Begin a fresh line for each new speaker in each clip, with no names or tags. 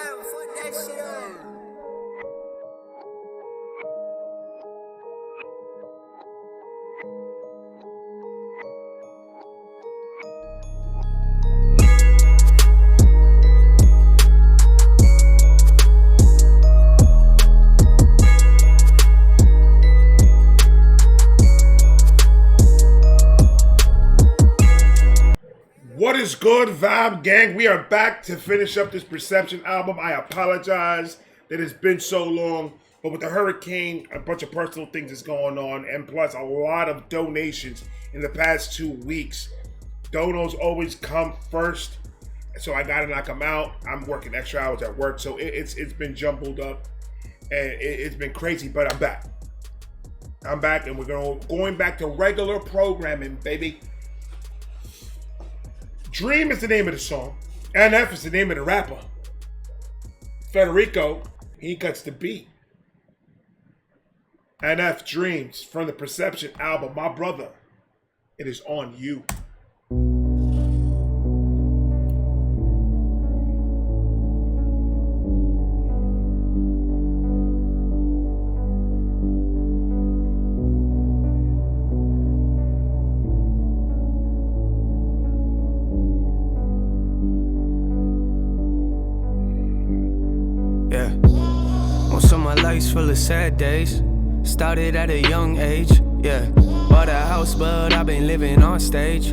down, fuck that shit up.
What is good, Vibe Gang? We are back to finish up this Perception album. I apologize that it's been so long, but with the hurricane, a bunch of personal things is going on, and plus a lot of donations in the past 2 weeks. Donos always come first, so I gotta knock them out. I'm working extra hours at work, so it's been jumbled up, and it's been crazy, but I'm back. I'm back, and we're going back to regular programming, baby. Dream is the name of the song. NF is the name of the rapper. Federico, he cuts the beat. NF Dreams from the Perception album. My brother, it is on you.
Full of sad days. Started at a young age. Yeah, bought a house, but I've been living on stage.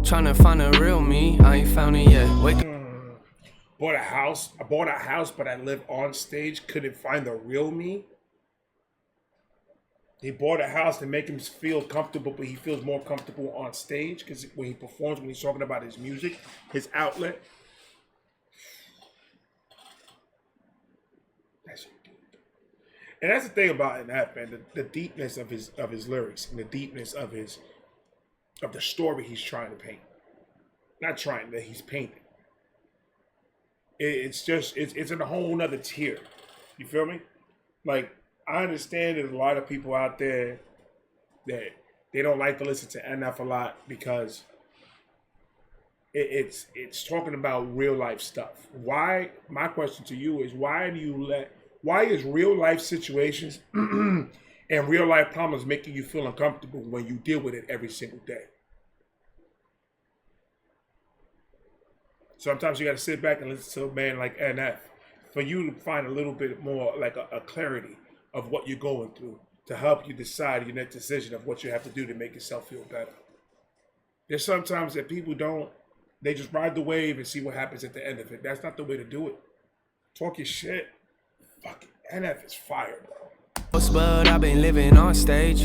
Trying to find a real me, I ain't found it yet. Wake up.
Bought a house. I bought a house, but I live on stage. Couldn't find the real me. He bought a house to make him feel comfortable, but he feels more comfortable on stage because when he performs, when he's talking about his music, his outlet. And that's the thing about NF, man. The deepness of his lyrics and the deepness of the story he's trying to paint. Not trying, that he's painting. It's in a whole nother tier. You feel me? Like, I understand there's a lot of people out there that they don't like to listen to NF a lot because it's talking about real life stuff. Why? My question to you is, why is real life situations and real life problems making you feel uncomfortable when you deal with it every single day? Sometimes you got to sit back and listen to a man like NF for you to find a little bit more like a clarity of what you're going through to help you decide your next decision of what you have to do to make yourself feel better. There's sometimes that people they just ride the wave and see what happens at the end of it. That's not the way to do it. Talk your shit. Fucking NF is fire, bro.
But I've been living on stage.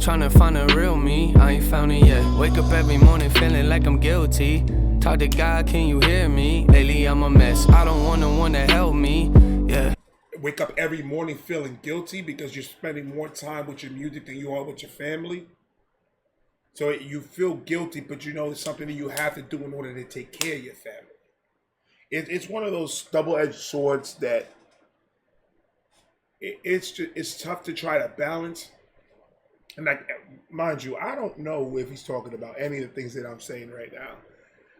Trying to find a real me, I ain't found it yet. Wake up every morning feeling like I'm guilty. Talk to God, can you hear me? Lately I'm a mess, I don't want no one to help me. Yeah.
Wake up every morning feeling guilty because you're spending more time with your music than you are with your family. So you feel guilty, but you know it's something that you have to do in order to take care of your family. It's one of those double-edged swords that it's tough to try to balance. And like, mind you, I don't know if he's talking about any of the things that I'm saying right now.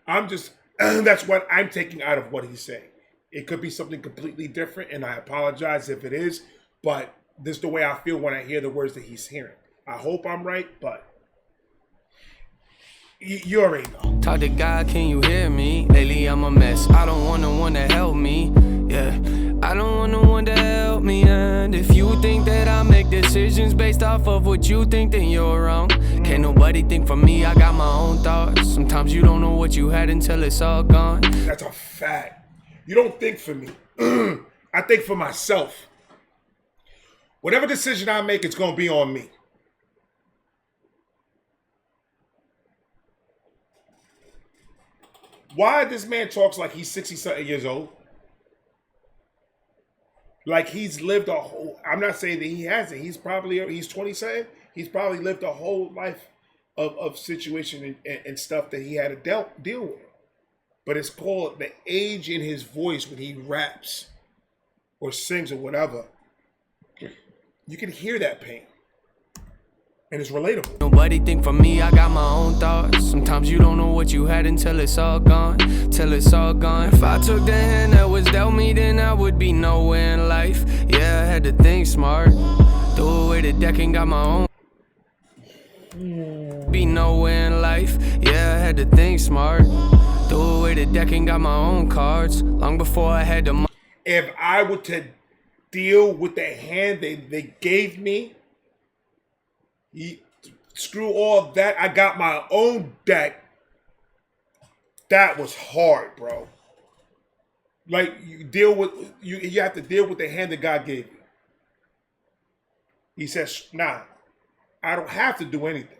I'm just, that's what I'm taking out of what he's saying. It could be something completely different, and I apologize if it is, but this is the way I feel when I hear the words that he's hearing. I hope I'm right, but you already know.
Talk to God, can you hear me? Lately I'm a mess, I don't want no one to help me. Yeah, I don't want no one to help me. And if you think that I make decisions based off of what you think, then you're wrong. Can't nobody think for me, I got my own thoughts. Sometimes you don't know what you had until it's all gone.
That's a fact. You don't think for me. I think for myself. Whatever decision I make, it's going to be on me. Why this man talks like he's 60-something years old? Like he's lived a whole, I'm not saying that he hasn't. He's 20-something. He's probably lived a whole life of situation and stuff that he had to deal with. But it's called the age in his voice when he raps or sings or whatever. You can hear that pain. And it's relatable.
Nobody think for me, I got my own thoughts. Sometimes you don't know what you had until it's all gone. Till it's all gone. If I took the hand that was dealt me, then I would be nowhere in life. Yeah, I had to think smart. Threw away the deck and got my own. Be nowhere in life. Yeah, I had to think smart. Threw away the deck and got my own cards. Long before I had the money.
If I were to deal with the hand they gave me, screw all that. I got my own deck. That was hard, bro. Like you have to deal with the hand that God gave you. He says, nah, I don't have to do anything.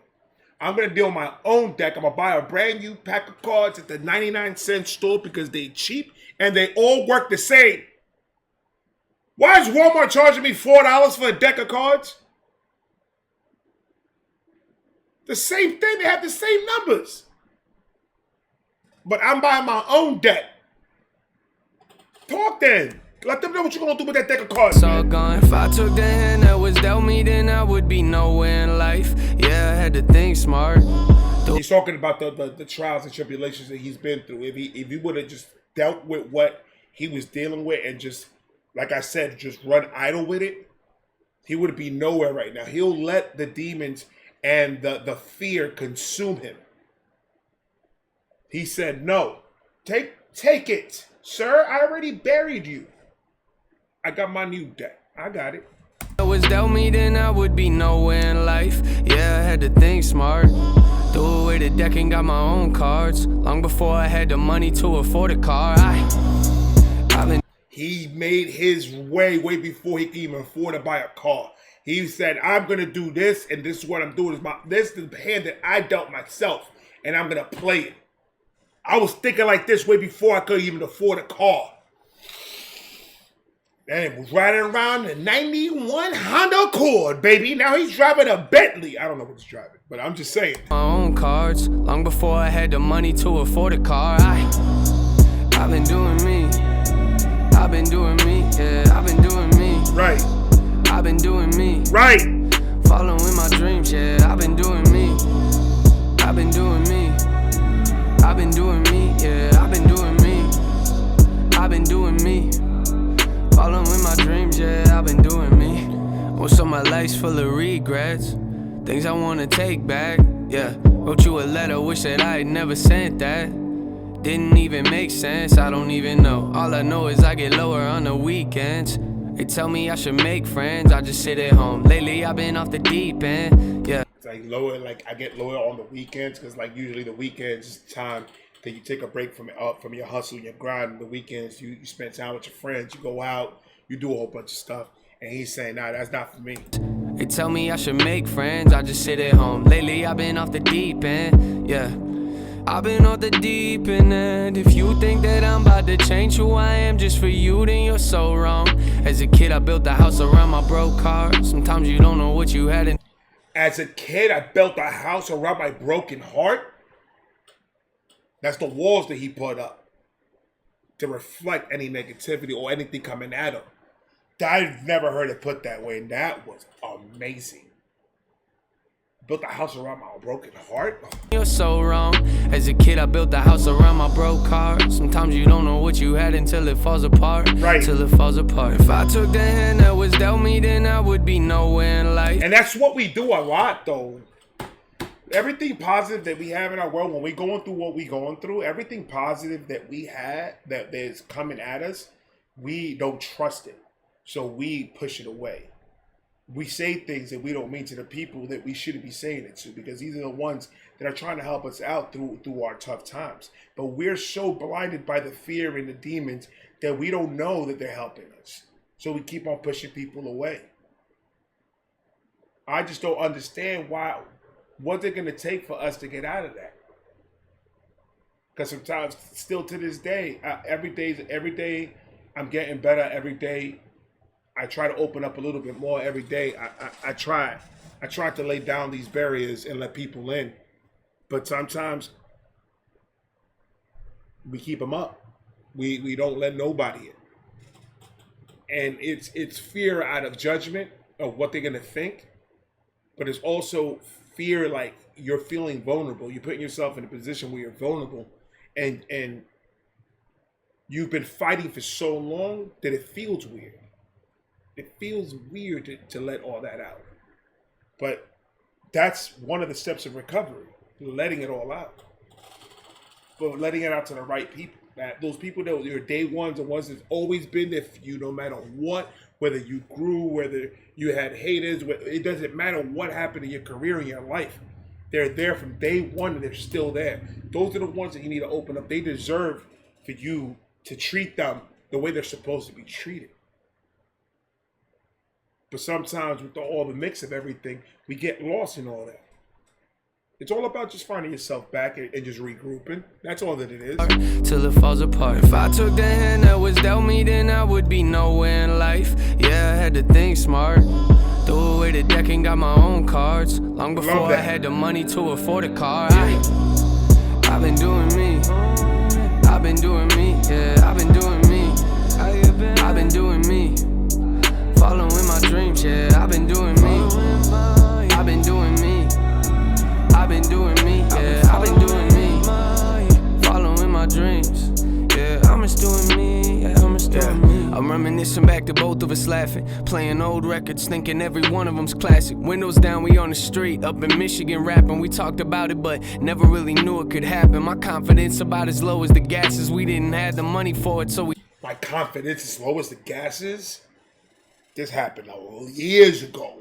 I'm gonna deal with my own deck. I'm gonna buy a brand new pack of cards at the 99-cent store because they cheap and they all work the same. Why is Walmart charging me $4 for a deck of cards? The same thing, they have the same numbers. But I'm buying my own deck. Talk then. Let them know what you're gonna do with that deck of cards.
It's all gone. If I took the hand that was dealt me, then I would be nowhere in life. Yeah, I had to think smart.
He's talking about the trials and tribulations that he's been through. If he would have just dealt with what he was dealing with and just, like I said, just run idle with it, he would be nowhere right now. He'll let the demons and the fear consume him. He said, no, take it, sir. I already buried you. I got my new deck. I got it.
If it was dealt me, then I would be nowhere in life. Yeah, I had to think smart. Threw away the deck and got my own cards. Long before I had the money to afford a car.
He made his way before he could even afford to buy a car. He said, I'm going to do this, and this is what I'm doing. This is the hand that I dealt myself, and I'm going to play it. I was thinking like this way before I could even afford a car. And it was riding around the 91 Honda Accord, baby. Now he's driving a Bentley. I don't know what he's driving, but I'm just saying.
My own cards. Long before I had the money to afford a car. I've been doing me. I've been doing me. Yeah, I've been doing me.
Right.
I've been doing me.
Right.
Following my dreams. Yeah, I've been doing me. I've been doing me. I've been doing me. Yeah, I've been doing me. I've been doing me. Following my dreams, yeah, I've been doing me. Most of my life's full of regrets, things I wanna take back, yeah. Wrote you a letter, wish that I had never sent that. Didn't even make sense, I don't even know. All I know is I get lower on the weekends. They tell me I should make friends, I just sit at home. Lately I've been off the deep end, yeah.
It's like lower, like I get lower on the weekends, because like usually the weekends is time that you take a break from your hustle and your grind. And the weekends, you spend time with your friends, you go out, you do a whole bunch of stuff. And he's saying, nah, that's not for me.
They tell me I should make friends, I just sit at home. Lately I've been off the deep end, yeah. I've been off the deep end, and if you think that I'm about to change who I am just for you, then you're so wrong. As a kid, I built a house around my broke heart. Sometimes you don't know what you had in.
As a kid, I built a house around my broken heart. That's the walls that he put up to reflect any negativity or anything coming at him. I've never heard it put that way, and that was amazing. Built a house around my broken heart.
You're so wrong. As a kid, I built a house around my broke heart. Sometimes you don't know what you had until it falls apart.
Right.
Till it falls apart. If I took the hand that was dealt me, then I would be nowhere in life.
And that's what we do a lot, though. Everything positive that we have in our world, when we're going through what we're going through, everything positive that we had, that is coming at us, we don't trust it. So we push it away. We say things that we don't mean to the people that we shouldn't be saying it to, because these are the ones that are trying to help us out through our tough times. But we're so blinded by the fear and the demons that we don't know that they're helping us. So we keep on pushing people away. I just don't understand what's it going to take for us to get out of that. Because sometimes, still to this day, every day, I'm getting better every day. I try to open up a little bit more every day. I try to lay down these barriers and let people in. But sometimes we keep them up. We don't let nobody in. And it's fear out of judgment of what they're going to think. But it's also fear, like you're feeling vulnerable. You're putting yourself in a position where you're vulnerable. And you've been fighting for so long that it feels weird. It feels weird to let all that out. But that's one of the steps of recovery, letting it all out. But letting it out to the right people. Those people that your day ones, the ones that's always been there for you no matter what, whether you grew, whether you had haters, it doesn't matter what happened in your career, in your life. They're there from day one and they're still there. Those are the ones that you need to open up. They deserve for you to treat them the way they're supposed to be treated. But sometimes with all the mix of everything, we get lost in all that. It's all about just finding yourself back and just regrouping. That's all that it is.
Till it falls apart. If I took the hand that was dealt me, then I would be nowhere in life. Yeah, I had to think smart. Threw away the deck and got my own cards. Long before I had the money to afford a car. I've been doing me. I've been doing me. Yeah, I've been doing me. I've been doing me. Following my dreams. Yeah, I've been doing me. I've been doing me. I've been doing me. Yeah, I've been doing me. Following my dreams. Yeah, I'm just doing me. Yeah, I'm just doing me. I'm reminiscing back to both of us laughing, playing old records, thinking every one of them's classic. Windows down, we on the street, up in Michigan rapping. We talked about it, but never really knew it could happen. My confidence about as low as the gases. We didn't have the money for it, so we.
My confidence as low as the gases. This happened years ago.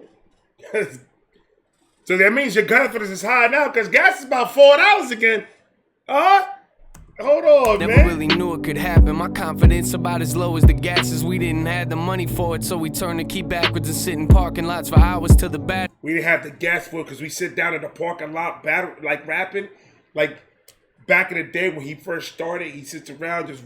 So that means your confidence is high now because gas is about $4 again. Hold on,
Never
man.
really knew it could happen. My confidence about as low as the gases. We didn't have the money for it, so we turned the key backwards and sit in parking lots for hours till the bat.
We didn't have the gas for it because we sit down in the parking lot, like rapping. Like back in the day when he first started, he sits around just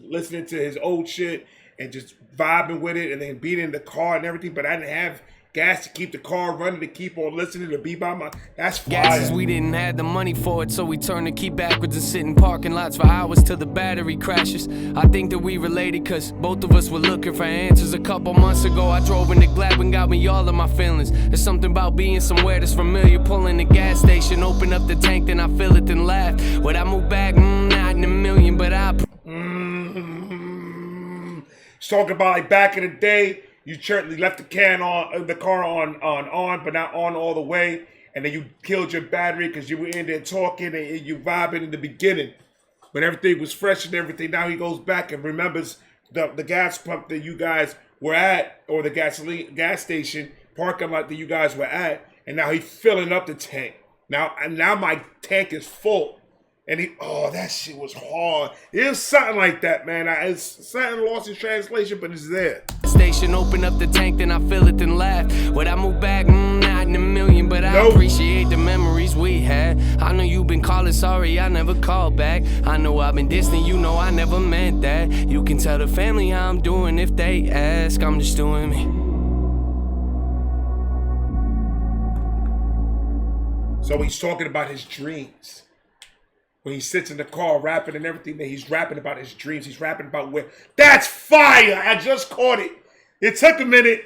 listening to his old shit and just vibing with it and then being in the car and everything. But I didn't have gas to keep the car running, to keep on listening, to be by my. That's fire.
Gases, we didn't have the money for it, so we turned the key backwards and sit in parking lots for hours till the battery crashes. I think that we related cause both of us were looking for answers. A couple months ago, I drove into Gladwin, got me all of my feelings. There's something about being somewhere that's familiar, pulling the gas station, open up the tank, then I fill it, then laugh. Would I move back? Not in a million, but I.
He's talking about like back in the day. You certainly left the car on, but not on all the way. And then you killed your battery because you were in there talking and you vibing in the beginning. When everything was fresh and everything, now he goes back and remembers the gas pump that you guys were at, or the gas station parking lot that you guys were at. And now he's filling up the tank. Now my tank is full. And that shit was hard. It was something like that, man. It's something lost in translation, but it's there.
Station, open up the tank, then I fill it, then laugh. Would I move back? Not in a million, but I appreciate the memories we had. I know you've been calling, sorry I never called back. I know I've been distant, you know I never meant that. You can tell the family how I'm doing if they ask. I'm just doing me.
So he's talking about his dreams. When he sits in the car rapping and everything, that he's rapping about his dreams. He's rapping about where. That's fire! I just caught it. It took a minute.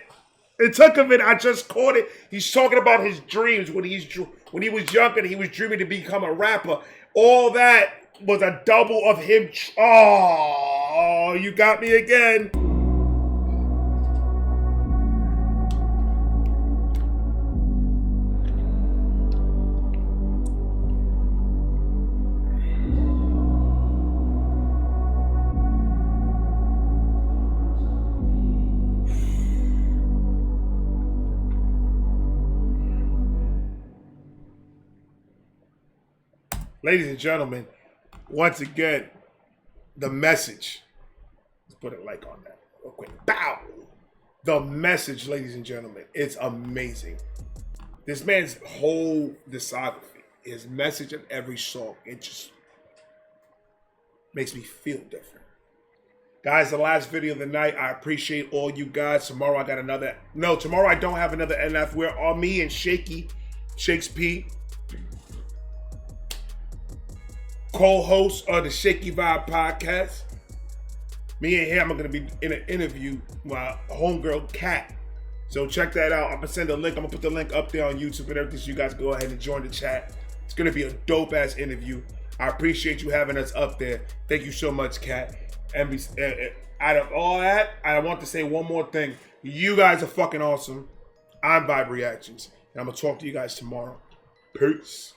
I just caught it. He's talking about his dreams when he was younger and he was dreaming to become a rapper. All that was a double of him. Oh, you got me again. Ladies and gentlemen, once again, the message. Let's put a like on that real quick. Bow! The message, ladies and gentlemen, it's amazing. This man's whole discography, his message in every song, it just makes me feel different. Guys, the last video of the night, I appreciate all you guys. Tomorrow I got another. No, tomorrow I don't have another NF. We're on me and Shakes P, co-host of the Shaky Vibe podcast. Me and him are going to be in an interview with my homegirl, Kat. So check that out. I'm going to send a link. I'm going to put the link up there on YouTube and everything so you guys go ahead and join the chat. It's going to be a dope-ass interview. I appreciate you having us up there. Thank you so much, Kat. And out of all that, I want to say one more thing. You guys are fucking awesome. I'm Vibe Reactions. And I'm going to talk to you guys tomorrow. Peace.